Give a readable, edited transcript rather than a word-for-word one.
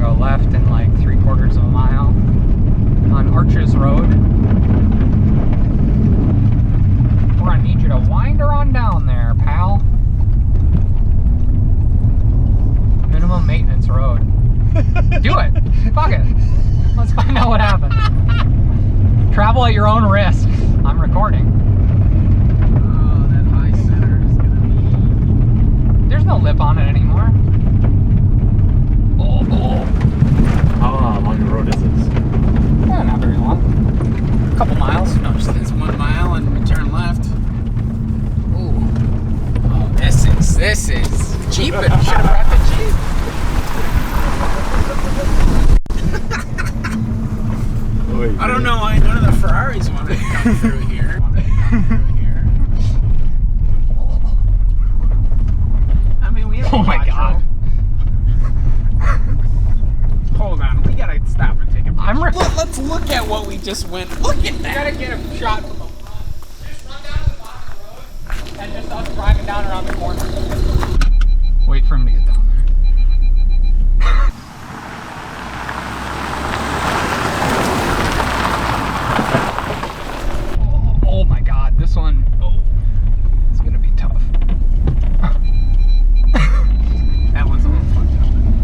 go left in like 3/4 of a mile on Arches Road. We're gonna need you to wind her on down there, pal. Minimum maintenance road. Do it. Fuck it. Let's find out what happens. Travel at your own risk. I'm recording. Oh, that high center is gonna be... There's no lip on it anymore. Oh. How long a road is this? Yeah, not very long. A couple miles. No, just it's 1 mile and we turn left. Ooh. Oh, this is Jeep. Should have brought the Jeep. I don't know why none of the Ferraris wanted to come through here. I mean, we have Oh my God. Hold on, we gotta stop and take a picture. Look, Let's look at what we just went. Look at that. gotta get a shot from the front. Just run down to the bottom of the road and just us driving down around the corner. Wait for him to get down there.